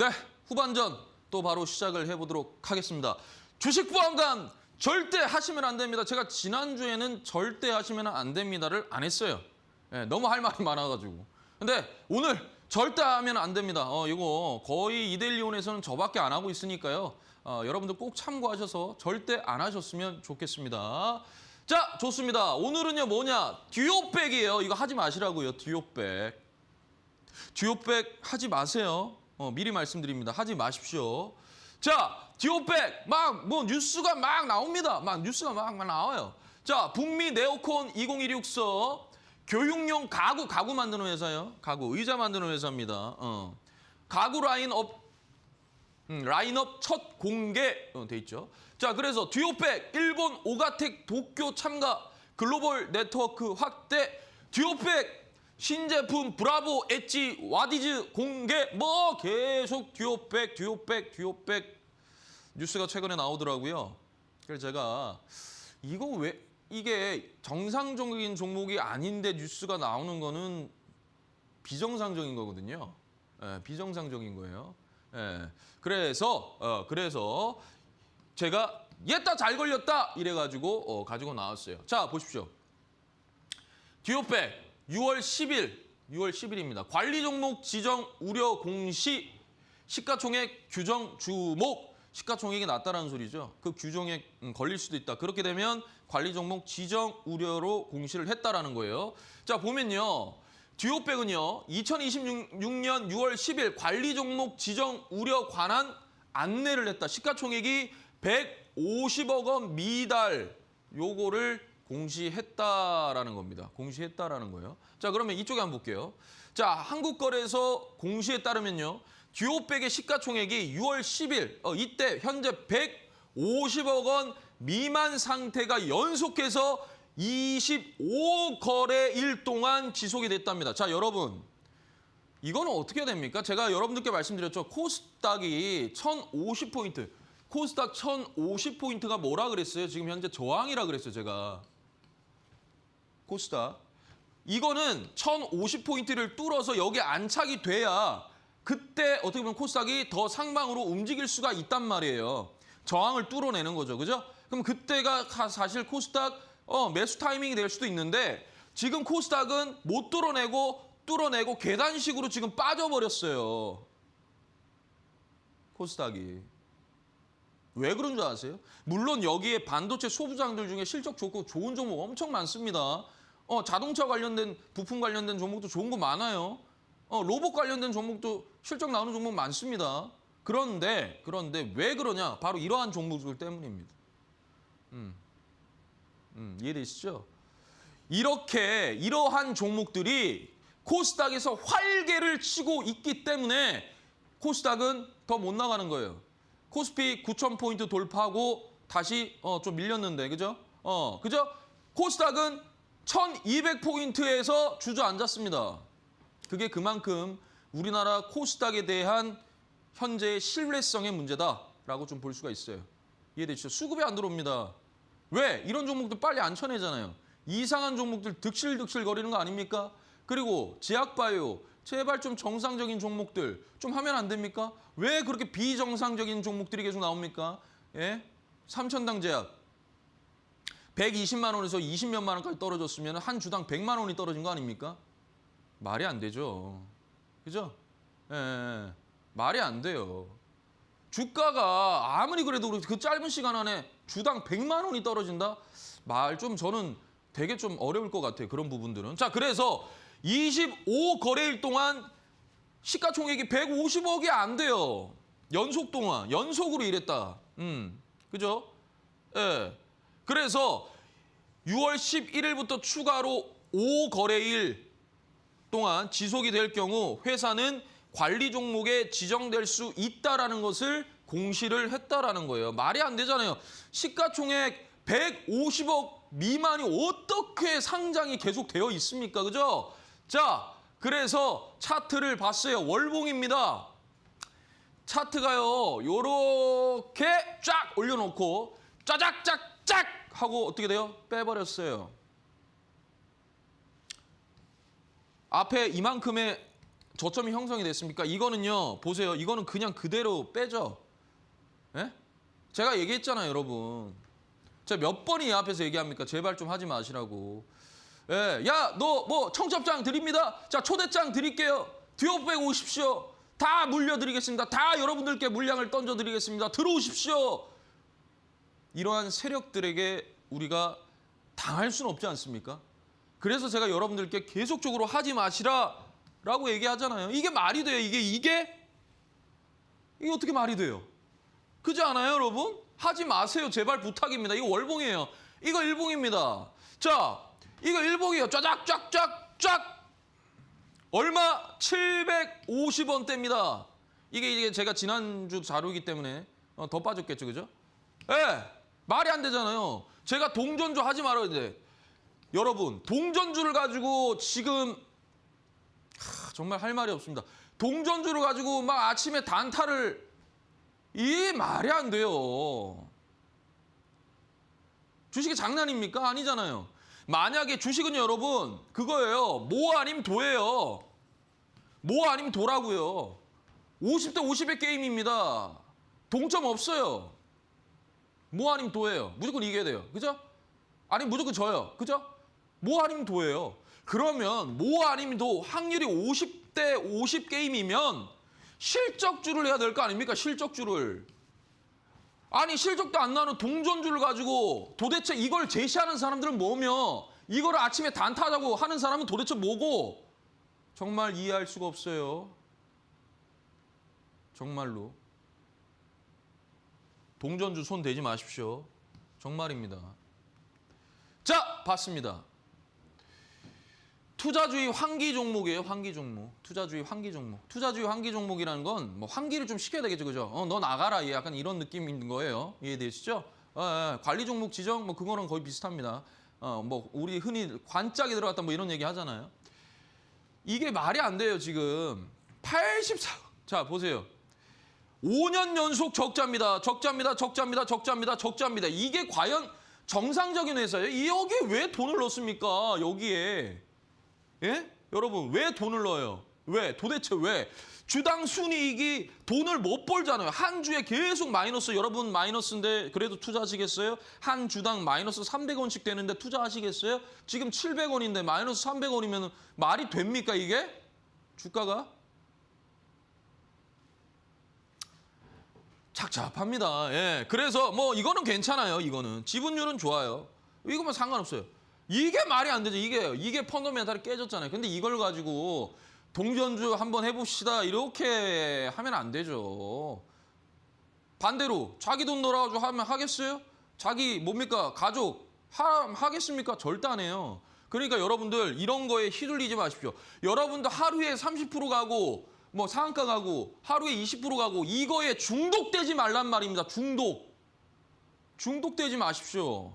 네, 후반전 또 바로 시작을 해보도록 하겠습니다. 주식 보안관 절대 하시면 안 됩니다. 제가 지난주에는 절대 하시면 안 됩니다를 안 했어요. 네, 너무 할 말이 많아가지고. 근데 오늘 절대 하면 안 됩니다. 이거 거의 이데일리온에서는 저밖에 안 하고 있으니까요. 여러분들 꼭 참고하셔서 절대 안 하셨으면 좋겠습니다. 자, 좋습니다. 오늘은요 뭐냐? 듀오백이에요. 이거 하지 마시라고요. 듀오백. 듀오백 하지 마세요. 미리 말씀드립니다. 하지 마십시오. 자, 듀오백 막 뭐 뉴스가 막 나옵니다. 막 뉴스가 막 나와요. 자, 북미 네오콘 2016서 교육용 가구 만드는 회사예요. 가구 의자 만드는 회사입니다. 가구 라인업 첫 공개 돼 있죠. 자, 그래서 듀오백 일본 오가텍 도쿄 참가 글로벌 네트워크 확대 듀오백 신제품 브라보 엣지 와디즈 공개 뭐 계속 듀오백 뉴스가 최근에 나오더라고요. 그래서 제가 이거 왜 이게 정상적인 종목이 아닌데 뉴스가 나오는 거는 비정상적인 거거든요. 비정상적인 거예요. 그래서 제가 얘다 잘 걸렸다 이래가지고 가지고 나왔어요. 자, 보십시오. 듀오백 6월 10일입니다. 관리 종목 지정 우려 공시 시가총액 규정 주목 시가총액이 낮다라는 소리죠. 그 규정에 걸릴 수도 있다. 그렇게 되면 관리 종목 지정 우려로 공시를 했다라는 거예요. 자, 보면요. 듀오백은요. 2026년 6월 10일 관리 종목 지정 우려 관한 안내를 했다. 시가총액이 150억 원 미달 요거를 공시했다라는 겁니다. 공시했다라는 거예요. 자, 그러면 이쪽에 한번 볼게요. 자, 한국거래소 공시에 따르면요. 듀오백의 시가총액이 6월 10일 이때 현재 150억 원 미만 상태가 연속해서 25거래일 동안 지속이 됐답니다. 자, 여러분. 이거는 어떻게 됩니까? 제가 여러분들께 말씀드렸죠. 코스닥이 1050포인트. 코스닥 1050포인트가 뭐라 그랬어요? 지금 현재 저항이라 그랬어요, 제가. 코스닥. 이거는 1050포인트를 뚫어서 여기에 안착이 돼야 그때 어떻게 보면 코스닥이 더 상방으로 움직일 수가 있단 말이에요. 저항을 뚫어내는 거죠. 그죠? 그럼 그때가 사실 코스닥 매수 타이밍이 될 수도 있는데 지금 코스닥은 못 뚫어내고 계단식으로 지금 빠져버렸어요. 코스닥이. 왜 그런 줄 아세요? 물론 여기에 반도체 소부장들 중에 실적 좋고 좋은 종목 엄청 많습니다. 자동차 관련된 부품 관련된 종목도 좋은 거 많아요. 로봇 관련된 종목도 실적 나오는 종목 많습니다. 그런데 왜 그러냐? 바로 이러한 종목들 때문입니다. 이해되시죠? 이러한 종목들이 코스닥에서 활개를 치고 있기 때문에 코스닥은 더 못 나가는 거예요. 코스피 9,000포인트 돌파하고 다시 좀 밀렸는데, 그죠? 그죠? 코스닥은 1,200포인트에서 주저앉았습니다. 그게 그만큼 우리나라 코스닥에 대한 현재의 신뢰성의 문제다라고 좀 볼 수가 있어요. 이해되시죠? 수급이 안 들어옵니다. 왜? 이런 종목들 빨리 안 쳐내잖아요. 이상한 종목들 득실득실 거리는 거 아닙니까? 그리고 제약바이오, 제발 좀 정상적인 종목들 좀 하면 안 됩니까? 왜 그렇게 비정상적인 종목들이 계속 나옵니까? 예? 삼천당 제약 120만 원에서 20몇만 원까지 떨어졌으면 한 주당 100만 원이 떨어진 거 아닙니까? 말이 안 되죠. 그죠? 예, 말이 안 돼요. 주가가 아무리 그래도 그 짧은 시간 안에 주당 100만 원이 떨어진다? 말 좀 저는 되게 좀 어려울 것 같아요. 그런 부분들은. 자, 그래서 25거래일 동안 시가총액이 150억이 안 돼요. 연속으로 이랬다. 그죠? 예. 그래서 6월 11일부터 추가로 5거래일 동안 지속이 될 경우 회사는 관리 종목에 지정될 수 있다라는 것을 공시를 했다라는 거예요. 말이 안 되잖아요. 시가총액 150억 미만이 어떻게 상장이 계속 되어 있습니까? 그죠? 자, 그래서 차트를 봤어요. 월봉입니다. 차트가요. 요렇게 쫙 올려놓고 짜작짝짝 하고 어떻게 돼요? 빼버렸어요. 앞에 이만큼의 저점이 형성이 됐습니까? 이거는요, 보세요. 이거는 그냥 그대로 빼죠. 예? 제가 얘기했잖아요, 여러분. 제가 몇 번이 앞에서 얘기합니까? 제발 좀 하지 마시라고. 예, 야, 너 뭐 청첩장 드립니다. 자, 초대장 드릴게요. 뒤엎 빼고 오십시오. 다 물려드리겠습니다. 다 여러분들께 물량을 던져드리겠습니다. 들어오십시오. 이러한 세력들에게 우리가 당할 수는 없지 않습니까? 그래서 제가 여러분들께 계속적으로 하지 마시라라고 얘기하잖아요. 이게 말이 돼요? 이게 어떻게 말이 돼요? 그렇지 않아요, 여러분? 하지 마세요. 제발 부탁입니다. 이거 월봉이에요. 이거 일봉입니다. 자, 이거 일봉이에요. 쫙쫙쫙쫙. 얼마? 750원대입니다. 이게 제가 지난주 자료이기 때문에 더 빠졌겠죠, 그죠? 예, 말이 안 되잖아요. 제가 동전주 하지 말아야 돼. 여러분, 동전주를 가지고 지금 정말 할 말이 없습니다. 동전주를 가지고 막 아침에 단타를 이 말이 안 돼요. 주식이 장난입니까? 아니잖아요. 만약에 주식은 여러분 그거예요. 모 아님 도예요. 모 아님 도라고요. 50대 50의 게임입니다. 동점 없어요. 모 아님 도예요. 무조건 이겨야 돼요. 그죠? 아니 무조건 져요. 그죠? 모 아님 도예요. 그러면 모 아님 도 확률이 50대 50 게임이면 실적주를 해야 될 거 아닙니까? 실적주를. 아니 실적도 안 나는 동전주를 가지고 도대체 이걸 제시하는 사람들은 뭐며 이걸 아침에 단타하자고 하는 사람은 도대체 뭐고 정말 이해할 수가 없어요. 정말로. 동전주 손 대지 마십시오. 정말입니다. 자, 봤습니다. 투자주의 환기 종목이에요. 환기 종목. 투자주의 환기 종목. 투자주의 환기 종목이라는 건 뭐 환기를 좀 시켜야 되겠죠. 그죠? 너 나가라. 약간 이런 느낌인 거예요. 이해되시죠? 관리 종목 지정 뭐 그거랑 거의 비슷합니다. 뭐 우리 흔히 관짝에 들어갔다 뭐 이런 얘기 하잖아요. 이게 말이 안 돼요, 지금. 84. 자, 보세요. 5년 연속 적자입니다. 적자입니다. 적자입니다. 적자입니다. 적자입니다. 이게 과연 정상적인 회사예요? 여기에 왜 돈을 넣습니까? 여기에. 예? 여러분, 왜 돈을 넣어요? 왜? 도대체 왜? 주당 순이익이 돈을 못 벌잖아요. 한 주에 계속 마이너스, 여러분 마이너스인데 그래도 투자하시겠어요? 한 주당 마이너스 300원씩 되는데 투자하시겠어요? 지금 700원인데 마이너스 300원이면 말이 됩니까, 이게? 주가가? 착잡합니다. 예. 그래서 뭐 이거는 괜찮아요. 이거는. 지분율은 좋아요. 이거면 상관없어요. 이게 말이 안 되죠. 이게 펀더멘탈이 깨졌잖아요. 근데 이걸 가지고 동전주 한번 해봅시다. 이렇게 하면 안 되죠. 반대로 자기 돈 넣어가지고 하면 하겠어요? 자기 뭡니까? 가족 하겠습니까? 절대 안 해요. 그러니까 여러분들 이런 거에 휘둘리지 마십시오. 여러분들 하루에 30% 가고 뭐 상한가 가고 하루에 20% 가고 이거에 중독되지 말란 말입니다. 중독되지 마십시오.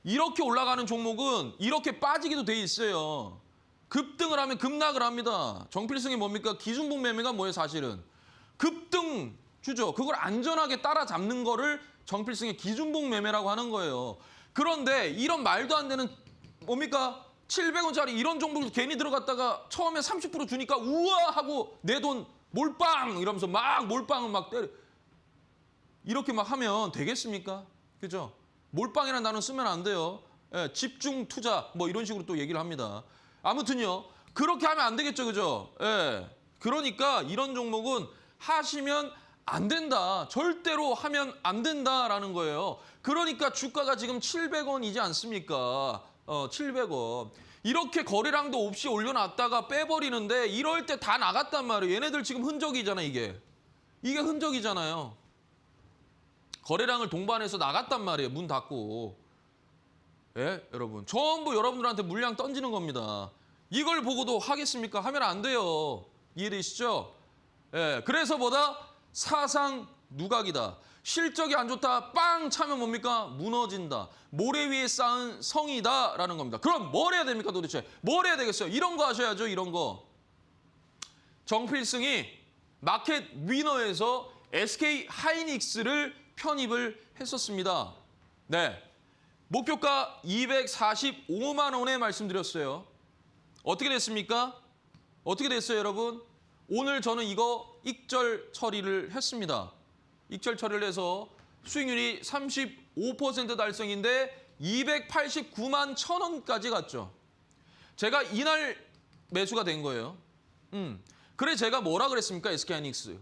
이렇게 올라가는 종목은 이렇게 빠지기도 돼 있어요. 급등을 하면 급락을 합니다. 정필승이 뭡니까? 기준봉 매매가 뭐예요, 사실은? 급등 주죠. 그걸 안전하게 따라잡는 거를 정필승의 기준봉 매매라고 하는 거예요. 그런데 이런 말도 안 되는 뭡니까? 700원짜리 이런 종목을 괜히 들어갔다가 처음에 30% 주니까 우와 하고 내 돈 몰빵 이러면서 막 몰빵을 막 때려. 이렇게 막 하면 되겠습니까? 그죠? 몰빵이라는 단어 쓰면 안 돼요. 예, 집중 투자 뭐 이런 식으로 또 얘기를 합니다. 아무튼요. 그렇게 하면 안 되겠죠. 그죠? 예. 그러니까 이런 종목은 하시면 안 된다. 절대로 하면 안 된다라는 거예요. 그러니까 주가가 지금 700원이지 않습니까? 700원. 이렇게 거래량도 없이 올려놨다가 빼버리는데 이럴 때 다 나갔단 말이에요. 얘네들 지금 흔적이잖아, 이게. 이게 흔적이잖아요. 거래량을 동반해서 나갔단 말이에요. 문 닫고. 예, 여러분. 전부 여러분들한테 물량 던지는 겁니다. 이걸 보고도 하겠습니까? 하면 안 돼요. 이해되시죠? 예, 그래서 뭐다? 사상 누각이다. 실적이 안 좋다. 빵 차면 뭡니까? 무너진다. 모래 위에 쌓은 성이다라는 겁니다. 그럼 뭘 해야 됩니까 도대체? 뭘 해야 되겠어요? 이런 거 하셔야죠. 이런 거. 정필승이 마켓 위너에서 SK 하이닉스를 편입을 했었습니다. 네. 목표가 245만 원에 말씀드렸어요. 어떻게 됐습니까? 어떻게 됐어요, 여러분? 오늘 저는 이거 익절 처리를 했습니다. 익절 처리를 해서 수익률이 35% 달성인데 289만 1,000원까지 갔죠. 제가 이날 매수가 된 거예요. 그래 제가 뭐라 그랬습니까? SK하이닉스.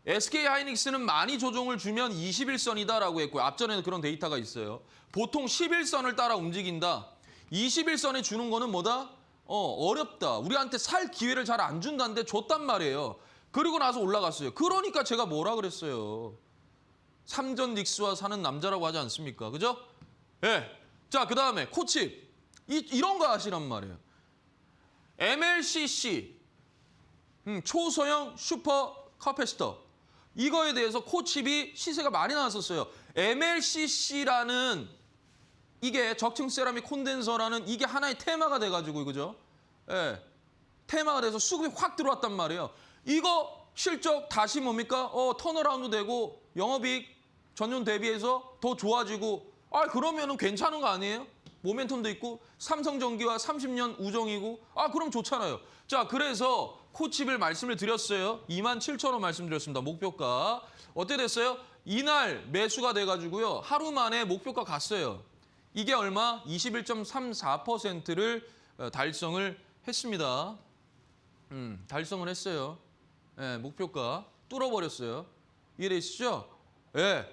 SK하이닉스는 많이 조정을 주면 21선이다라고 했고요. 앞전에는 그런 데이터가 있어요. 보통 11선을 따라 움직인다. 21선에 주는 거는 뭐다? 어렵다. 우리한테 살 기회를 잘 안 준다는데 줬단 말이에요. 그리고 나서 올라갔어요. 그러니까 제가 뭐라 그랬어요. 삼전 닉스와 사는 남자라고 하지 않습니까? 그죠? 예. 네. 자, 그 다음에 코칩. 이런 거 아시란 말이에요. MLCC. 초소형 슈퍼 카패시터. 이거에 대해서 코칩이 시세가 많이 나왔었어요. MLCC라는 이게 적층 세라믹 콘덴서라는 이게 하나의 테마가 돼가지고 그죠? 예, 테마가 돼서 수급이 확 들어왔단 말이에요. 이거 실적 다시 뭡니까? 턴어라운드 되고 영업이익 전년 대비해서 더 좋아지고 그러면은 괜찮은 거 아니에요? 모멘텀도 있고 삼성전기와 30년 우정이고 그럼 좋잖아요. 자, 그래서 코칩을 말씀을 드렸어요. 27,000원 말씀드렸습니다. 목표가. 어떻게 됐어요? 이날 매수가 돼가지고요. 하루 만에 목표가 갔어요. 이게 얼마? 21.34%를 달성을 했습니다. 달성을 했어요. 예, 목표가 뚫어버렸어요. 이해되시죠? 예,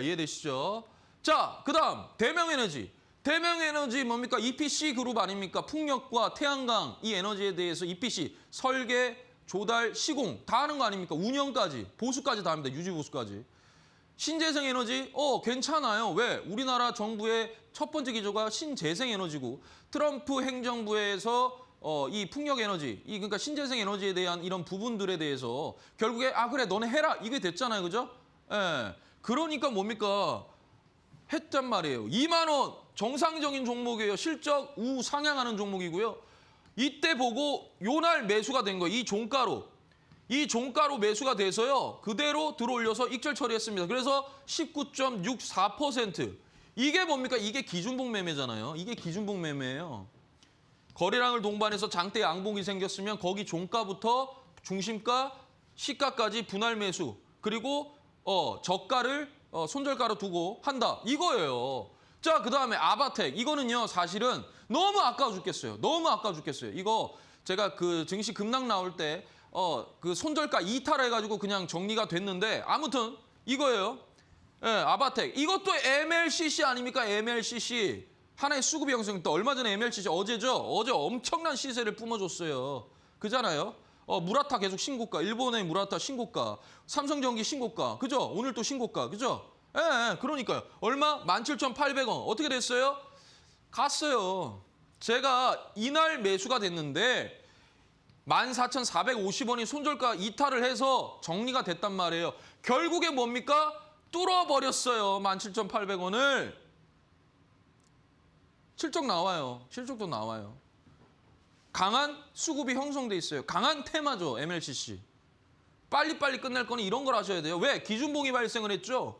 이해되시죠? 자, 그 다음 대명에너지. 대명에너지 뭡니까? EPC 그룹 아닙니까? 풍력과 태양광 이 에너지에 대해서 EPC 설계, 조달, 시공 다 하는 거 아닙니까? 운영까지, 보수까지 다 합니다. 유지 보수까지. 신재생 에너지 괜찮아요. 왜? 우리나라 정부의 첫 번째 기조가 신재생 에너지고 트럼프 행정부에서 이 풍력 에너지, 그러니까 신재생 에너지에 대한 이런 부분들에 대해서 결국에 그래 너네 해라 이게 됐잖아요. 그죠? 예. 그러니까 뭡니까? 했단 말이에요. 2만 원 정상적인 종목이에요. 실적 우상향하는 종목이고요. 이때 보고 요날 매수가 된 거예요. 이 종가로 매수가 돼서요. 그대로 들어올려서 익절 처리했습니다. 그래서 19.64%. 이게 뭡니까? 이게 기준봉 매매잖아요. 이게 기준봉 매매예요. 거래량을 동반해서 장대 양봉이 생겼으면 거기 종가부터 중심가, 시가까지 분할 매수. 그리고 저가를 손절가로 두고 한다. 이거예요. 자, 그다음에 아바텍. 이거는요. 사실은 너무 아까워 죽겠어요. 이거 제가 그 증시 급락 나올 때 그 손절가 이탈해가지고 그냥 정리가 됐는데 아무튼 이거예요. 예, 아바텍. 이것도 MLCC 아닙니까? MLCC. 하나의 수급이 형성됐다. 얼마 전에 MLCC 어제죠? 어제 엄청난 시세를 뿜어줬어요. 그잖아요. 무라타 계속 신고가. 일본의 무라타 신고가. 삼성전기 신고가. 그죠? 오늘 또 신고가. 그죠? 예, 그러니까요. 얼마? 17,800원. 어떻게 됐어요? 갔어요. 제가 이날 매수가 됐는데 14,450원이 손절가 이탈을 해서 정리가 됐단 말이에요. 결국에 뭡니까? 뚫어버렸어요. 17,800원을. 실적 나와요. 실적도 나와요. 강한 수급이 형성돼 있어요. 강한 테마죠. MLCC. 빨리빨리 끝날 거는 이런 걸 하셔야 돼요. 왜? 기준봉이 발생을 했죠.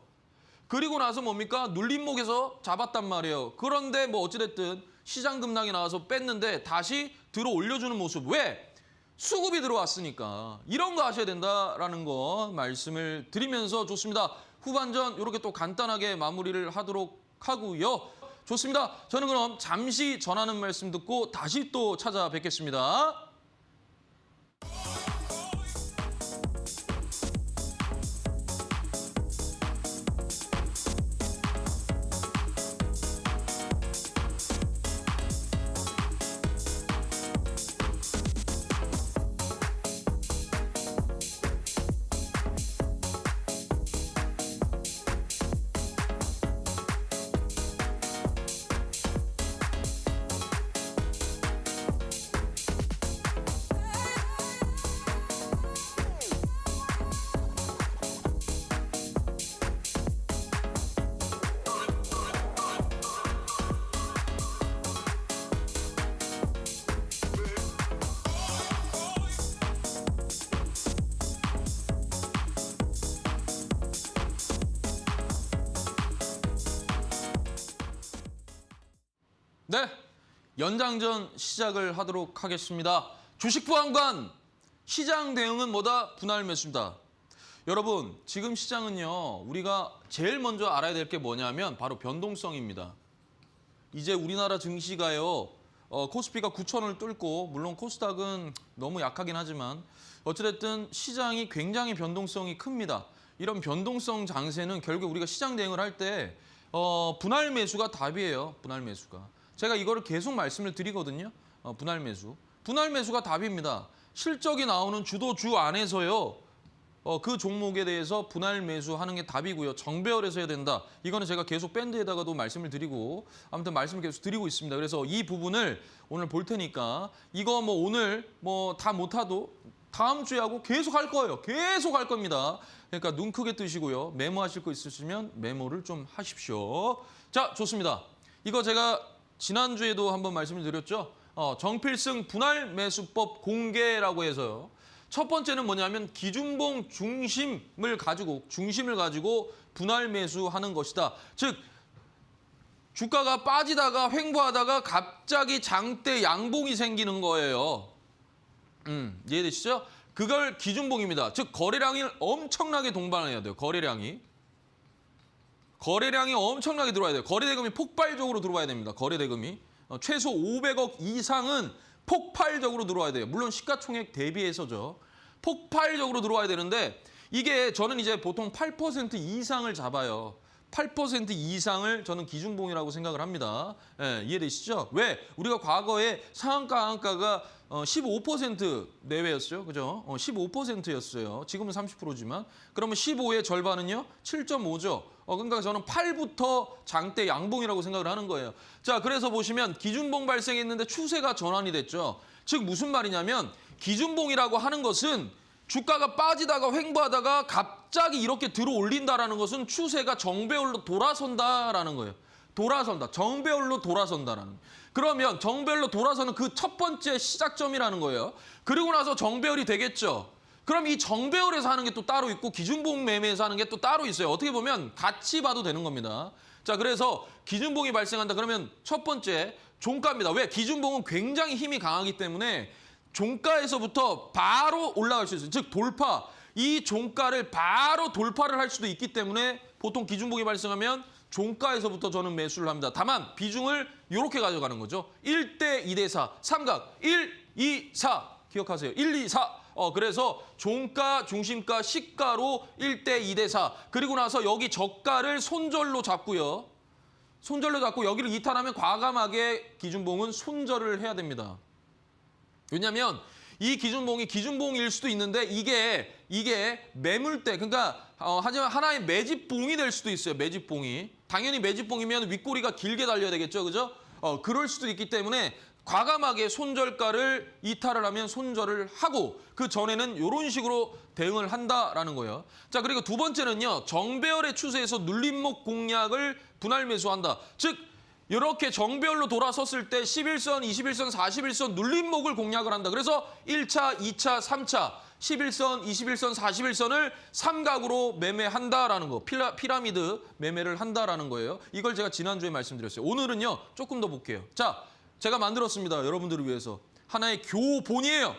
그리고 나서 뭡니까? 눌림목에서 잡았단 말이에요. 그런데 뭐 어찌됐든 시장 급락이 나와서 뺐는데 다시 들어 올려주는 모습. 왜? 수급이 들어왔으니까. 이런 거 하셔야 된다라는 거 말씀을 드리면서 좋습니다. 후반전 이렇게 또 간단하게 마무리를 하도록 하고요. 좋습니다. 저는 그럼 잠시 전하는 말씀 듣고 다시 또 찾아뵙겠습니다. 네, 연장전 시작을 하도록 하겠습니다. 주식 보안관 시장 대응은 뭐다? 분할 매수다. 여러분, 지금 시장은요, 우리가 제일 먼저 알아야 될 게 뭐냐면 바로 변동성입니다. 이제 우리나라 증시가요, 코스피가 9,000을 뚫고, 물론 코스닥은 너무 약하긴 하지만 어찌됐든 시장이 굉장히 변동성이 큽니다. 이런 변동성 장세는 결국 우리가 시장 대응을 할 때 분할 매수가 답이에요. 분할 매수가. 제가 이거를 계속 말씀을 드리거든요. 분할 매수. 분할 매수가 답입니다. 실적이 나오는 주도주 안에서요. 그 종목에 대해서 분할 매수하는 게 답이고요. 정배열해서 해야 된다. 이거는 제가 계속 밴드에다가도 말씀을 드리고 아무튼 말씀을 계속 드리고 있습니다. 그래서 이 부분을 오늘 볼 테니까 이거 뭐 오늘 뭐 다 못하도 다음 주에 하고 계속 할 거예요. 계속 할 겁니다. 그러니까 눈 크게 뜨시고요. 메모하실 거 있으시면 메모를 좀 하십시오. 자, 좋습니다. 이거 제가 지난주에도 한번 말씀을 드렸죠. 정필승 분할 매수법 공개라고 해서요. 첫 번째는 뭐냐면 기준봉 중심을 가지고 분할 매수하는 것이다. 즉 주가가 빠지다가 횡보하다가 갑자기 장대 양봉이 생기는 거예요. 이해되시죠? 그걸 기준봉입니다. 즉 거래량이 엄청나게 동반해야 돼요. 거래량이 엄청나게 들어와야 돼요. 거래대금이 폭발적으로 들어와야 됩니다. 거래대금이 최소 500억 이상은 폭발적으로 들어와야 돼요. 물론 시가총액 대비해서죠. 폭발적으로 들어와야 되는데 이게 저는 이제 보통 8% 이상을 잡아요. 8% 이상을 저는 기준봉이라고 생각을 합니다. 예, 이해되시죠? 왜? 우리가 과거에 상한가, 하한가가 15% 내외였어요. 그죠? 15%였어요. 지금은 30%지만. 그러면 15의 절반은요? 7.5죠. 그러니까 저는 8부터 장대 양봉이라고 생각을 하는 거예요. 자, 그래서 보시면 기준봉 발생했는데 추세가 전환이 됐죠. 즉 무슨 말이냐면 기준봉이라고 하는 것은 주가가 빠지다가 횡보하다가 갑자기 이렇게 들어 올린다라는 것은 추세가 정배열로 돌아선다라는 거예요. 돌아선다. 정배열로 돌아선다라는 거예요. 그러면 정배열로 돌아서는 그 첫 번째 시작점이라는 거예요. 그리고 나서 정배열이 되겠죠. 그럼 이 정배열에서 하는 게 또 따로 있고 기준봉 매매에서 하는 게 또 따로 있어요. 어떻게 보면 같이 봐도 되는 겁니다. 자, 그래서 기준봉이 발생한다. 그러면 첫 번째 종가입니다. 왜? 기준봉은 굉장히 힘이 강하기 때문에 종가에서부터 바로 올라갈 수 있어요. 즉 돌파. 이 종가를 바로 돌파를 할 수도 있기 때문에 보통 기준봉이 발생하면 종가에서부터 저는 매수를 합니다. 다만 비중을 이렇게 가져가는 거죠. 1대 2대 4, 삼각 1, 2, 4 기억하세요. 1, 2, 4. 그래서 종가, 중심가, 시가로 1대 2대 4. 그리고 나서 여기 저가를 손절로 잡고요. 손절로 잡고 여기를 이탈하면 과감하게 기준봉은 손절을 해야 됩니다. 왜냐하면 이 기준봉이 기준봉일 수도 있는데 이게 매물대, 그러니까 하지만 하나의 매집봉이 될 수도 있어요. 매집봉이. 당연히 매집봉이면 윗꼬리가 길게 달려야 되겠죠. 그죠? 그럴 수도 있기 때문에 과감하게 손절가를 이탈을 하면 손절을 하고 그 전에는 이런 식으로 대응을 한다라는 거예요. 자, 그리고 두 번째는요. 정배열의 추세에서 눌림목 공략을 분할 매수한다. 즉 이렇게 정배열로 돌아섰을 때 11선, 21선, 41선 눌림목을 공략을 한다. 그래서 1차, 2차, 3차 11선, 21선, 41선을 삼각으로 매매한다라는 거. 피라미드 매매를 한다라는 거예요. 이걸 제가 지난주에 말씀드렸어요. 오늘은요. 조금 더 볼게요. 자, 제가 만들었습니다. 여러분들을 위해서. 하나의 교본이에요.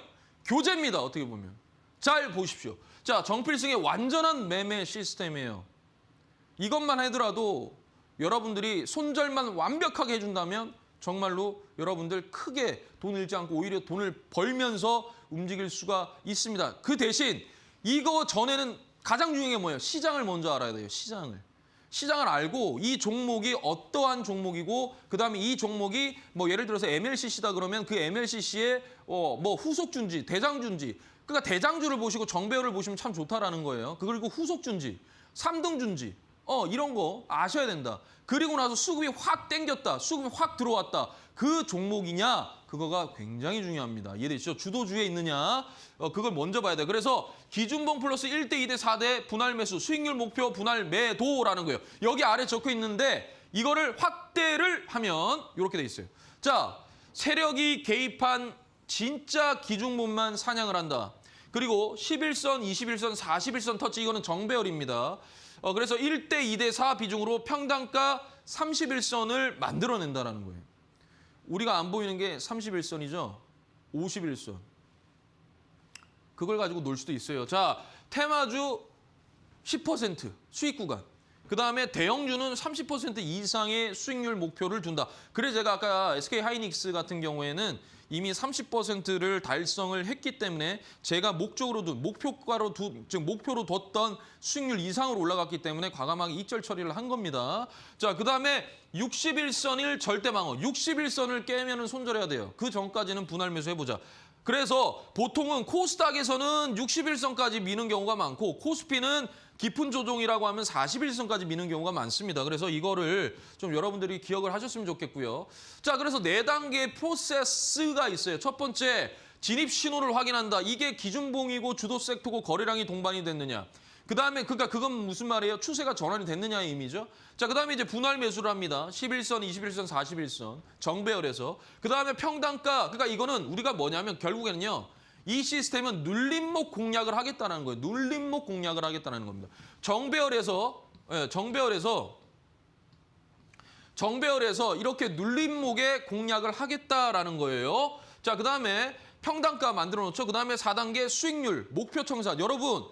교재입니다. 어떻게 보면. 잘 보십시오. 자, 정필승의 완전한 매매 시스템이에요. 이것만 하더라도 여러분들이 손절만 완벽하게 해준다면 정말로 여러분들 크게 돈 잃지 않고 오히려 돈을 벌면서 움직일 수가 있습니다. 그 대신 이거 전에는 가장 중요한 게 뭐예요? 시장을 먼저 알아야 돼요. 시장을 알고 이 종목이 어떠한 종목이고 그다음에 이 종목이 뭐 예를 들어서 MLCC다 그러면 그 MLCC의 뭐 후속준지, 대장준지, 그러니까 대장주를 보시고 정배열을 보시면 참 좋다라는 거예요. 그리고 후속준지, 3등준지 이런 거 아셔야 된다. 그리고 나서 수급이 확 땡겼다. 수급이 확 들어왔다. 그 종목이냐? 그거가 굉장히 중요합니다. 이해되시죠? 주도주에 있느냐? 그걸 먼저 봐야 돼요. 그래서 기준봉 플러스 1대 2대 4대 분할 매수, 수익률 목표 분할 매도라는 거예요. 여기 아래 적혀 있는데 이거를 확대를 하면 이렇게 돼 있어요. 자, 세력이 개입한 진짜 기준봉만 사냥을 한다. 그리고 11선, 21선, 41선 터치 이거는 정배열입니다. 그래서 1대 2대 4 비중으로 평단가 31선을 만들어낸다는 거예요. 우리가 안 보이는 게 31선이죠. 51선. 그걸 가지고 놀 수도 있어요. 자, 테마주 10% 수익 구간. 그다음에 대형주는 30% 이상의 수익률 목표를 둔다. 그래서 제가 아까 SK하이닉스 같은 경우에는 이미 30%를 달성을 했기 때문에 제가 목표로 뒀던 수익률 이상으로 올라갔기 때문에 과감하게 익절 처리를 한 겁니다. 자, 그다음에 61선을 절대 방어. 61선을 깨면은 손절해야 돼요. 그 전까지는 분할 매수 해보자. 그래서 보통은 코스닥에서는 61선까지 미는 경우가 많고 코스피는 깊은 조정이라고 하면 41선까지 미는 경우가 많습니다. 그래서 이거를 좀 여러분들이 기억을 하셨으면 좋겠고요. 자, 그래서 4단계 프로세스가 있어요. 첫 번째, 진입 신호를 확인한다. 이게 기준봉이고 주도 섹터고 거래량이 동반이 됐느냐. 그다음에 그건 무슨 말이에요? 추세가 전환이 됐느냐의 의미죠. 자, 그다음에 이제 분할 매수를 합니다. 11선, 21선, 41선 정배열에서. 그다음에 평단가. 그러니까 이거는 우리가 뭐냐면 결국에는요. 이 시스템은 눌림목 공략을 하겠다는 거예요. 눌림목 공략을 하겠다는 겁니다. 정배열에서 이렇게 눌림목에 공략을 하겠다라는 거예요. 자, 그다음에 평단가 만들어 놓죠. 그다음에 4단계 수익률, 목표 청산. 여러분,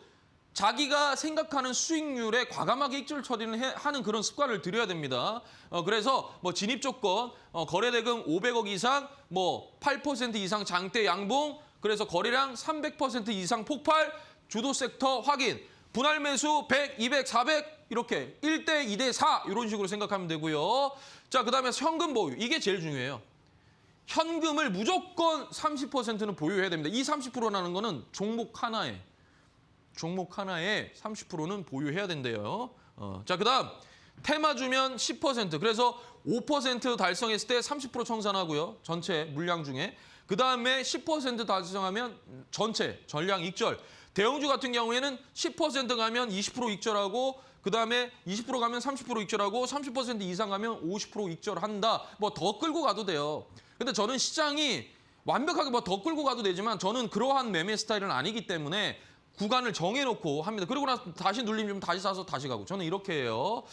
자기가 생각하는 수익률에 과감하게 익절 처리를 하는 그런 습관을 들여야 됩니다. 그래서 뭐 진입 조건, 거래대금 500억 이상, 뭐 8% 이상 장대 양봉, 그래서 거래량 300% 이상 폭발, 주도 섹터 확인, 분할 매수 100, 200, 400 이렇게 1대 2대 4 이런 식으로 생각하면 되고요. 자, 그다음에 현금 보유. 이게 제일 중요해요. 현금을 무조건 30%는 보유해야 됩니다. 이 30%라는 거는 종목 하나에 30%는 보유해야 된대요. 자, 그다음 테마주면 10%. 그래서 5% 달성했을 때 30% 청산하고요. 전체 물량 중에. 그다음에 10% 달성하면 전체 전량 익절. 대형주 같은 경우에는 10% 가면 20% 익절하고 그다음에 20% 가면 30% 익절하고 30% 이상 가면 50% 익절한다. 뭐 더 끌고 가도 돼요. 근데 저는 시장이 완벽하게 뭐 더 끌고 가도 되지만 저는 그러한 매매 스타일은 아니기 때문에 구간을 정해놓고 합니다. 그리고 나서 다시 눌리면 다시 사서 다시 가고. 저는 이렇게 해요.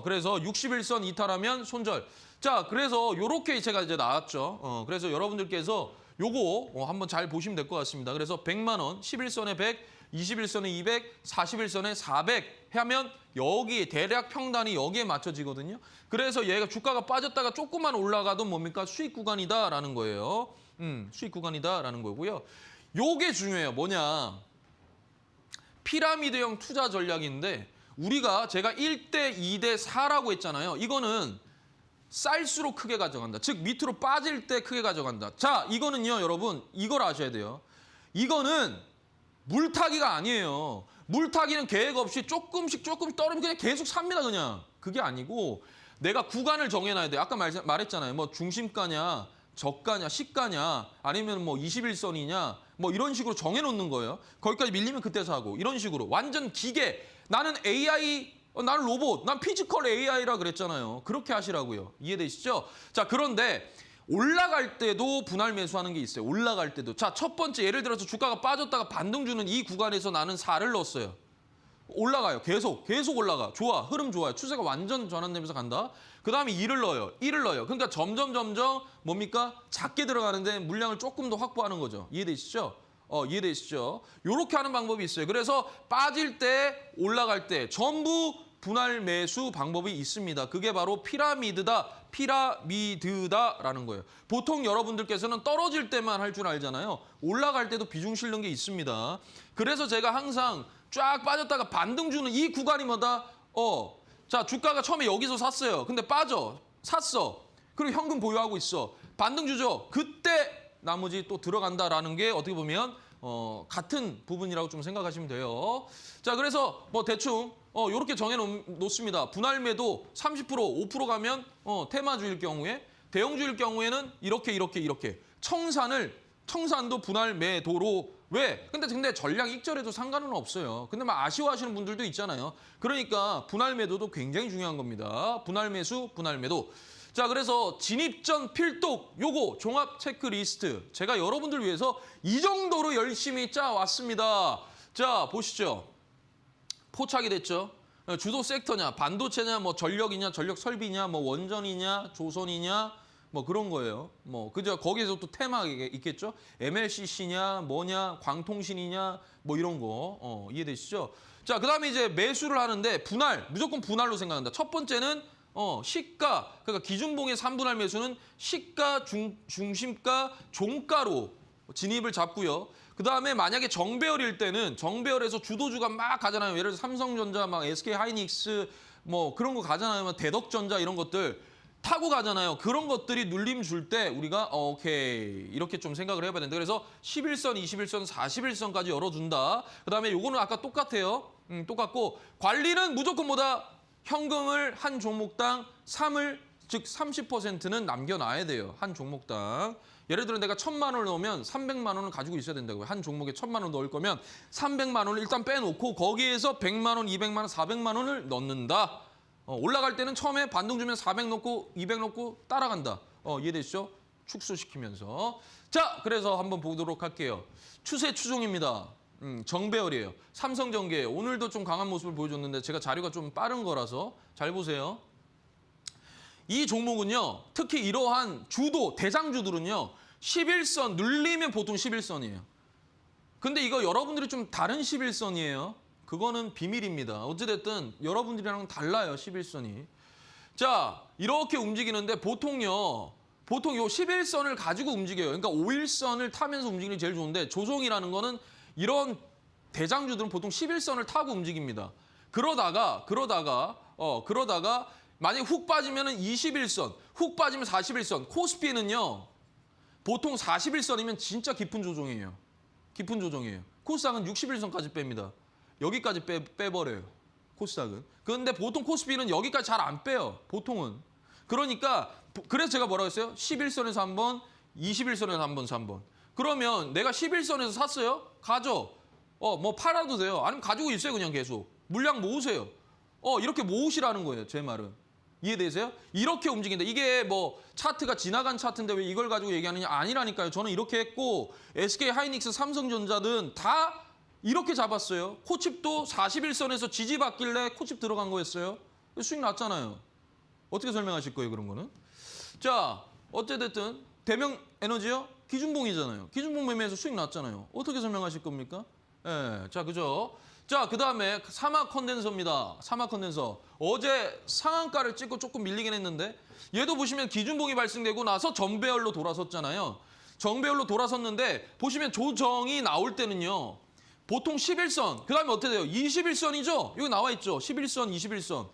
그래서 61선 이탈하면 손절. 자, 그래서 요렇게 제가 이제 나왔죠. 그래서 여러분들께서 요거 한번 잘 보시면 될 것 같습니다. 그래서 100만 원, 11선에 100, 21선에 200, 41선에 400 하면 여기 대략 평단이 여기에 맞춰지거든요. 그래서 얘가 주가가 빠졌다가 조금만 올라가도 뭡니까? 수익 구간이다라는 거예요. 수익 구간이다라는 거고요. 요게 중요해요. 뭐냐? 피라미드형 투자 전략인데 제가 1대 2대 4라고 했잖아요. 이거는 쌀수록 크게 가져간다. 즉 밑으로 빠질 때 크게 가져간다. 자, 이거는요, 여러분, 이걸 아셔야 돼요. 이거는 물타기가 아니에요. 물타기는 계획 없이 조금씩 떨어지면 그냥 계속 삽니다, 그냥. 그게 아니고 내가 구간을 정해놔야 돼요. 아까 말했잖아요. 뭐 중심가냐, 저가냐, 시가냐, 아니면 뭐 21선이냐, 뭐 이런 식으로 정해놓는 거예요. 거기까지 밀리면 그때 사고 이런 식으로. 완전 기계. 나는 AI, 나는 로봇, 난 피지컬 AI라 그랬잖아요. 그렇게 하시라고요. 이해되시죠? 자, 그런데 올라갈 때도 분할 매수하는 게 있어요. 올라갈 때도. 자, 첫 번째 예를 들어서 주가가 빠졌다가 반등 주는 이 구간에서 나는 4를 넣었어요. 올라가요. 계속 올라가. 좋아. 흐름 좋아요. 추세가 완전 전환되면서 간다. 그다음에 2를 넣어요. 1을 넣어요. 그러니까 점점 뭡니까? 작게 들어가는데 물량을 조금 더 확보하는 거죠. 이해되시죠? 이해되시죠? 요렇게 하는 방법이 있어요. 그래서 빠질 때, 올라갈 때 전부 분할 매수 방법이 있습니다. 그게 바로 피라미드다라는 거예요. 보통 여러분들께서는 떨어질 때만 할 줄 알잖아요. 올라갈 때도 비중 실는 게 있습니다. 그래서 제가 항상 쫙 빠졌다가 반등 주는 이 구간이 뭐다? 자, 주가가 처음에 여기서 샀어요. 근데 샀어. 그리고 현금 보유하고 있어. 반등 주죠. 그때 나머지 또 들어간다라는 게 어떻게 보면 같은 부분이라고 좀 생각하시면 돼요. 자, 그래서 뭐 대충 이렇게 정해놓습니다. 분할 매도 30%, 5% 가면 테마주일 경우에, 대형주일 경우에는 이렇게. 청산도 분할 매도로. 왜? 근데 전량 익절해도 상관은 없어요. 근데 막 아쉬워하시는 분들도 있잖아요. 그러니까 분할 매도도 굉장히 중요한 겁니다. 분할 매수, 분할 매도. 자, 그래서 진입 전 필독 요거 종합 체크리스트 제가 여러분들 위해서 이 정도로 열심히 짜왔습니다. 자, 보시죠. 포착이 됐죠. 주도 섹터냐, 반도체냐, 뭐 전력이냐, 전력 설비냐, 뭐 원전이냐, 조선이냐, 뭐 그런 거예요. 뭐 그저 거기에서 또 테마가 있겠죠. MLCC냐 뭐냐 광통신이냐 뭐 이런 거 이해되시죠? 자, 그다음에 이제 매수를 하는데 분할 무조건 분할로 생각한다. 첫 번째는 시가 그러니까 기준봉의 3분할 매수는 시가 중심가 종가로 진입을 잡고요. 그다음에 만약에 정배열일 때는 정배열에서 주도주가 막 가잖아요. 예를 들어 삼성전자 막 SK하이닉스 뭐 그런 거 가잖아요. 막 대덕전자 이런 것들 타고 가잖아요. 그런 것들이 눌림 줄 때 우리가 오케이 이렇게 좀 생각을 해봐야 된다. 그래서 11선, 21선, 41선까지 열어준다. 그다음에 요거는 아까 똑같아요. 똑같고 관리는 무조건 뭐다? 현금을 한 종목당 3을 즉 30%는 남겨놔야 돼요. 한 종목당. 예를 들어 내가 1,000만 원을 넣으면 300만 원을 가지고 있어야 된다고요. 한 종목에 1,000만 원 넣을 거면 300만 원을 일단 빼놓고 거기에서 100만 원, 200만 원, 400만 원을 넣는다. 올라갈 때는 처음에 반등 주면 400 넣고 200 넣고 따라간다. 이해되시죠? 축소시키면서. 자, 그래서 한번 보도록 할게요. 추세 추종입니다. 정배열이에요. 삼성전기예요. 오늘도 좀 강한 모습을 보여줬는데 제가 자료가 좀 빠른 거라서 잘 보세요. 이 종목은요. 특히 이러한 주도, 대장주들은요. 11선 눌리면 보통 11선이에요. 근데 이거 여러분들이 좀 다른 11선이에요. 그거는 비밀입니다. 어찌됐든 여러분들이랑은 달라요. 11선이. 자, 이렇게 움직이는데 보통 요 11선을 가지고 움직여요. 그러니까 5일선을 타면서 움직이는 게 제일 좋은데 조종이라는 거는 이런 대장주들은 보통 11선을 타고 움직입니다. 그러다가 만약에 훅 빠지면 21선, 훅 빠지면 41선. 코스피는요. 보통 41선이면 진짜 깊은 조정이에요. 깊은 조정이에요. 코스닥은 61선까지 뺍니다. 여기까지 빼버려요. 코스닥은. 그런데 보통 코스피는 여기까지 잘 안 빼요. 보통은. 그러니까 그래서 제가 뭐라고 했어요? 11선에서 한 번, 21선에서 한 번, 3번. 그러면 내가 11선에서 샀어요? 가져. 뭐 팔아도 돼요. 아니면 가지고 있어요. 그냥 계속. 물량 모으세요. 이렇게 모으시라는 거예요. 제 말은. 이해되세요? 이렇게 움직인다. 이게 뭐 차트가 지나간 차트인데 왜 이걸 가지고 얘기하느냐? 아니라니까요. 저는 이렇게 했고 SK하이닉스, 삼성전자든 다 이렇게 잡았어요. 코칩도 41선에서 지지받길래 코칩 들어간 거였어요. 수익 났잖아요. 어떻게 설명하실 거예요, 그런 거는? 자, 어찌됐든 대명 에너지요? 기준봉이잖아요. 기준봉 매매에서 수익 났잖아요. 어떻게 설명하실 겁니까? 예, 자, 그죠? 자, 그다음에 사막 컨덴서입니다. 사막 컨덴서. 어제 상한가를 찍고 조금 밀리긴 했는데 얘도 보시면 기준봉이 발생되고 나서 정배열로 돌아섰잖아요. 정배열로 돌아섰는데 보시면 조정이 나올 때는요. 보통 11선, 그 다음에 어떻게 돼요? 21선이죠? 여기 나와 있죠? 11선, 21선.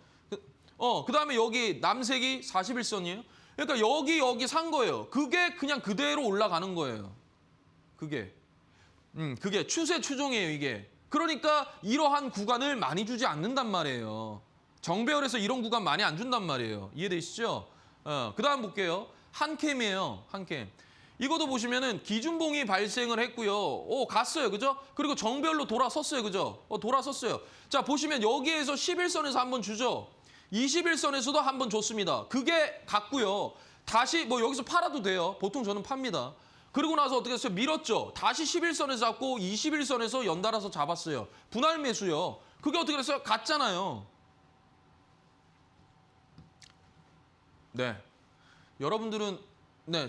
그 다음에 여기 남색이 41선이에요. 그러니까 여기 산 거예요. 그게 그냥 그대로 올라가는 거예요. 그게 추세 추종이에요, 이게. 그러니까 이러한 구간을 많이 주지 않는단 말이에요. 정배열에서 이런 구간 많이 안 준단 말이에요. 이해되시죠? 그 다음 볼게요. 한캠이에요, 한캠. 이것도 보시면은 기준봉이 발생을 했고요. 갔어요. 그죠? 그리고 정배열로 돌아섰어요. 그죠? 돌아섰어요. 자, 보시면 여기에서 11선에서 한번 주죠. 21선에서도 한번 줬습니다. 그게 갔고요. 다시 뭐 여기서 팔아도 돼요. 보통 저는 팝니다. 그리고 나서 어떻게 했어요? 밀었죠. 다시 11선에서 잡고 21선에서 연달아서 잡았어요. 분할 매수요. 그게 어떻게 됐어요? 갔잖아요. 네. 여러분들은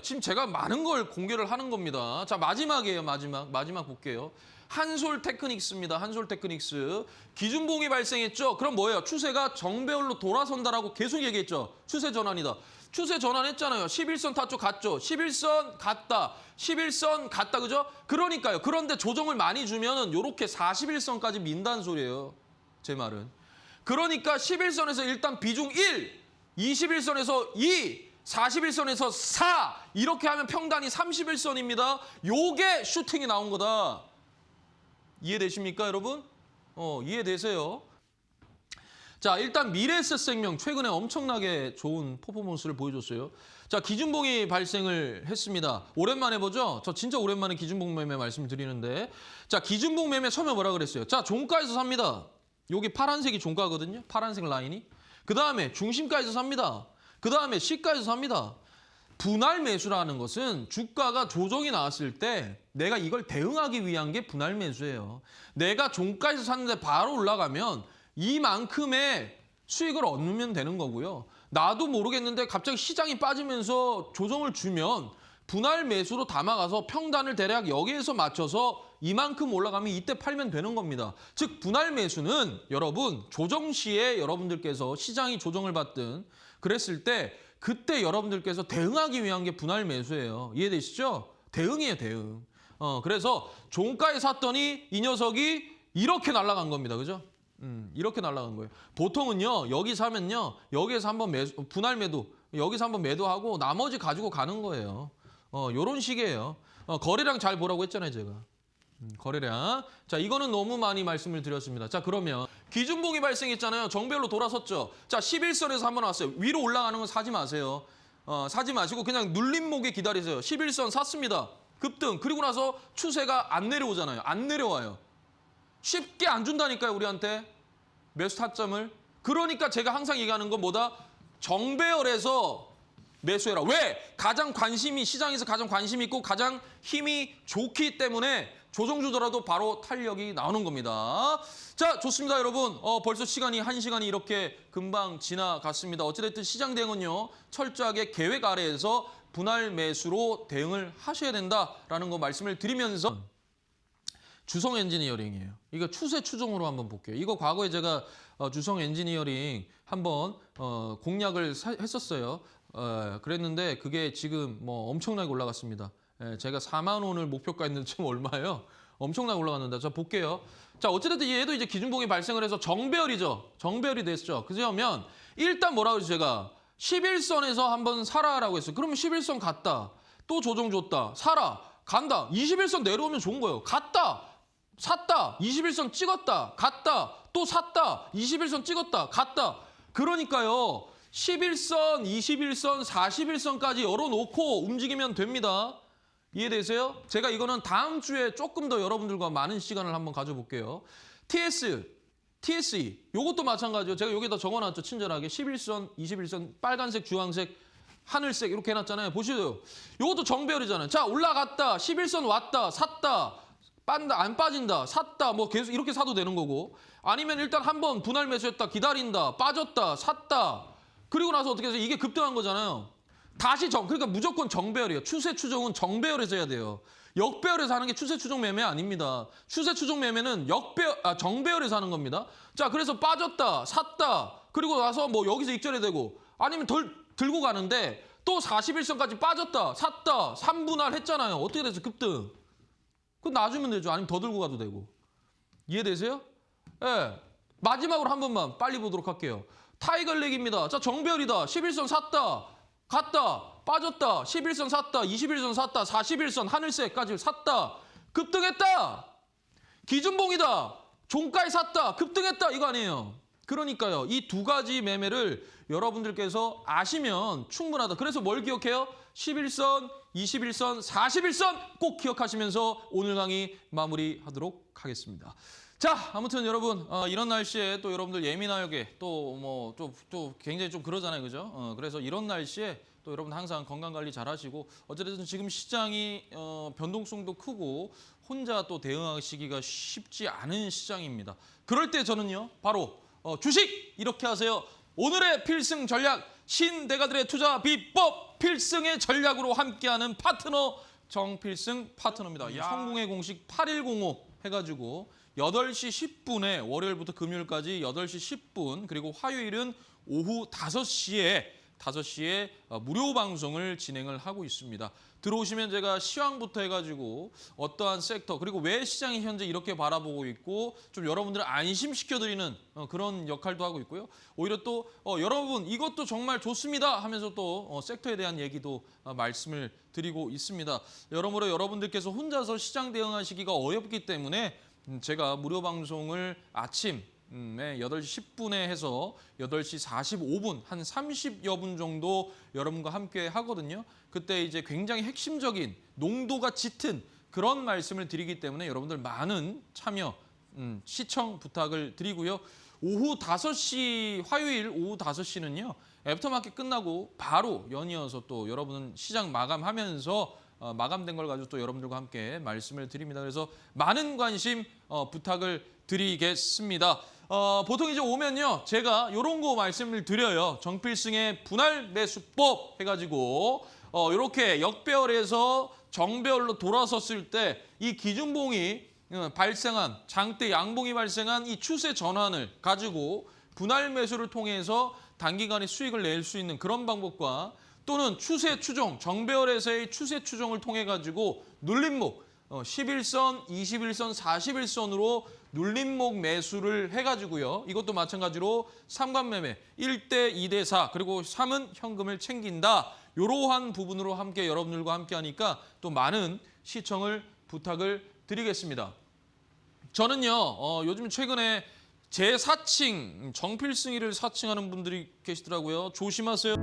지금 제가 많은 걸 공개를 하는 겁니다. 자, 마지막이에요. 마지막 볼게요. 한솔테크닉스입니다. 한솔테크닉스. 기준봉이 발생했죠. 그럼 뭐예요? 추세가 정배열로 돌아선다라고 계속 얘기했죠. 추세 전환이다. 추세 전환했잖아요. 11선 탔죠. 갔죠. 11선 갔다. 11선 갔다. 그죠? 그러니까요. 그런데 조정을 많이 주면은 요렇게 41선까지 민다는 소리예요. 제 말은. 그러니까 11선에서 일단 비중 1, 21선에서 2, 41선에서 4 이렇게 하면 평단이 31선입니다. 요게 슈팅이 나온 거다. 이해되십니까, 여러분? 이해되세요? 자, 일단 미래에셋생명 최근에 엄청나게 좋은 퍼포먼스를 보여줬어요. 자, 기준봉이 발생을 했습니다. 오랜만에 보죠? 저 진짜 오랜만에 기준봉 매매 말씀드리는데 자, 기준봉 매매 처음에 뭐라 그랬어요? 자, 종가에서 삽니다. 여기 파란색이 종가거든요. 파란색 라인이. 그 다음에 중심가에서 삽니다. 그 다음에 시가에서 삽니다. 분할 매수라는 것은 주가가 조정이 나왔을 때 내가 이걸 대응하기 위한 게 분할 매수예요. 내가 종가에서 샀는데 바로 올라가면 이만큼의 수익을 얻으면 되는 거고요. 나도 모르겠는데 갑자기 시장이 빠지면서 조정을 주면 분할 매수로 담아가서 평단을 대략 여기에서 맞춰서 이만큼 올라가면 이때 팔면 되는 겁니다. 즉 분할 매수는 여러분 조정 시에 여러분들께서 시장이 조정을 받든 그랬을 때 그때 여러분들께서 대응하기 위한 게 분할 매수예요. 이해되시죠? 대응이에요, 대응. 그래서 종가에 샀더니 이 녀석이 이렇게 날아간 겁니다. 그죠? 이렇게 날아간 거예요. 보통은요, 여기 사면요, 여기에서 한번 분할 매도, 여기서 한번 매도하고 나머지 가지고 가는 거예요. 요런 식이에요. 거래량 잘 보라고 했잖아요, 제가. 거래량. 자, 이거는 너무 많이 말씀을 드렸습니다. 자, 그러면 기준봉이 발생했잖아요. 정배열로 돌아섰죠. 자, 11선에서 한번 왔어요. 위로 올라가는 건 사지 마세요. 사지 마시고 그냥 눌림목에 기다리세요. 11선 샀습니다. 급등. 그리고 나서 추세가 안 내려오잖아요. 안 내려와요. 쉽게 안 준다니까요, 우리한테. 매수 타점을. 그러니까 제가 항상 얘기하는 건 뭐다? 정배열에서 매수해라. 왜? 가장 관심이, 시장에서 가장 관심이 있고 가장 힘이 좋기 때문에 조정 주더라도 바로 탄력이 나오는 겁니다. 자, 좋습니다, 여러분. 벌써 시간이 1시간이 이렇게 금방 지나갔습니다. 어찌됐든 시장 대응은요, 철저하게 계획 아래에서 분할 매수로 대응을 하셔야 된다라는 거 말씀을 드리면서 주성 엔지니어링이에요. 이거 추세 추종으로 한번 볼게요. 이거 과거에 제가 주성 엔지니어링 한번 공략을 했었어요. 그랬는데 그게 지금 뭐 엄청나게 올라갔습니다. 제가 4만 원을 목표가 했는데 지금 얼마예요? 엄청나게 올라갔는데. 자, 볼게요. 자, 어찌됐든 얘도 이제 기준봉이 발생을 해서 정배열이죠. 정배열이 됐죠. 그러면 일단 뭐라고 했죠, 제가? 11선에서 한번 사라라고 했어요. 그러면 11선 갔다. 또 조정 줬다. 사라. 간다. 21선 내려오면 좋은 거예요. 갔다. 샀다. 21선 찍었다. 갔다. 또 샀다. 21선 찍었다. 갔다. 그러니까요. 11선, 21선, 41선까지 열어놓고 움직이면 됩니다. 이해되세요? 제가 이거는 다음 주에 조금 더 여러분들과 많은 시간을 한번 가져볼게요. TSE, 요것도 마찬가지죠. 제가 여기다 적어놨죠. 친절하게. 11선, 21선, 빨간색, 주황색, 하늘색 이렇게 해놨잖아요. 보시죠. 요것도 정배열이잖아요. 자, 올라갔다. 11선 왔다. 샀다. 빤다. 안 빠진다. 샀다. 뭐 계속 이렇게 사도 되는 거고. 아니면 일단 한번 분할 매수했다. 기다린다. 빠졌다. 샀다. 그리고 나서 어떻게 해서 이게 급등한 거잖아요. 다시 그러니까 무조건 정배열이에요. 추세 추종은 정배열에서 해야 돼요. 역배열에서 하는 게 추세 추종 매매 아닙니다. 추세 추종 매매는 정배열에서 하는 겁니다. 자, 그래서 빠졌다, 샀다, 그리고 나서 뭐 여기서 익절이 되고 아니면 들고 가는데 또 41선까지 빠졌다, 샀다, 3분할 했잖아요. 어떻게 됐어요? 급등. 그건 놔주면 되죠. 아니면 더 들고 가도 되고. 이해되세요? 예. 마지막으로 한 번만 빨리 보도록 할게요. 타이거렉입니다. 자, 정배열이다. 11선 샀다. 갔다. 빠졌다. 11선 샀다. 21선 샀다. 41선 하늘색까지 샀다. 급등했다. 기준봉이다. 종가에 샀다. 급등했다. 이거 아니에요. 그러니까요. 이 두 가지 매매를 여러분들께서 아시면 충분하다. 그래서 뭘 기억해요? 11선, 21선, 41선 꼭 기억하시면서 오늘 강의 마무리하도록 하겠습니다. 자, 아무튼 여러분 이런 날씨에 또 여러분들 예민하게 또 굉장히 좀 그러잖아요, 그죠? 그래서 이런 날씨에 또 여러분 항상 건강 관리 잘 하시고 어쨌든 지금 시장이 변동성도 크고 혼자 또 대응하시기가 쉽지 않은 시장입니다. 그럴 때 저는요, 바로 주식 이렇게 하세요. 오늘의 필승 전략 신대가들의 투자 비법 필승의 전략으로 함께하는 파트너 정필승 파트너입니다. 성공의 공식 8105 해가지고 8시 10분에 월요일부터 금요일까지 8시 10분 그리고 화요일은 오후 5시에 무료 방송을 진행을 하고 있습니다. 들어오시면 제가 시황부터 해가지고 어떠한 섹터 그리고 왜 시장이 현재 이렇게 바라보고 있고 좀 여러분들을 안심시켜드리는 그런 역할도 하고 있고요. 오히려 또 여러분 이것도 정말 좋습니다 하면서 또 섹터에 대한 얘기도 말씀을 드리고 있습니다. 여러모로 여러분들께서 혼자서 시장 대응하시기가 어렵기 때문에 제가 무료 방송을 아침에 8시 10분에 해서 8시 45분, 한 30여 분 정도 여러분과 함께 하거든요. 그때 이제 굉장히 핵심적인 농도가 짙은 그런 말씀을 드리기 때문에 여러분들 많은 참여, 시청 부탁을 드리고요. 오후 5시, 화요일 오후 5시는요. 애프터마켓 끝나고 바로 연이어서 또 여러분 시장 마감하면서 마감된 걸 가지고 또 여러분들과 함께 말씀을 드립니다. 그래서 많은 관심 부탁을 드리겠습니다. 보통 이제 오면요. 제가 이런 거 말씀을 드려요. 정필승의 분할 매수법 해가지고 이렇게 역배열에서 정배열로 돌아섰을 때 이 기준봉이 발생한 장대 양봉이 발생한 이 추세 전환을 가지고 분할 매수를 통해서 단기간에 수익을 낼 수 있는 그런 방법과 또는 추세 추종, 정배열에서의 추세 추종을 통해 가지고 눌림목 11선, 21선, 41선으로 눌림목 매수를 해가지고요. 이것도 마찬가지로 삼관매매 1대 2대 4 그리고 3은 현금을 챙긴다. 이러한 부분으로 함께 여러분들과 함께 하니까 또 많은 시청을 부탁을 드리겠습니다. 저는요. 요즘 최근에 제 사칭 정필승이를 사칭하는 분들이 계시더라고요. 조심하세요.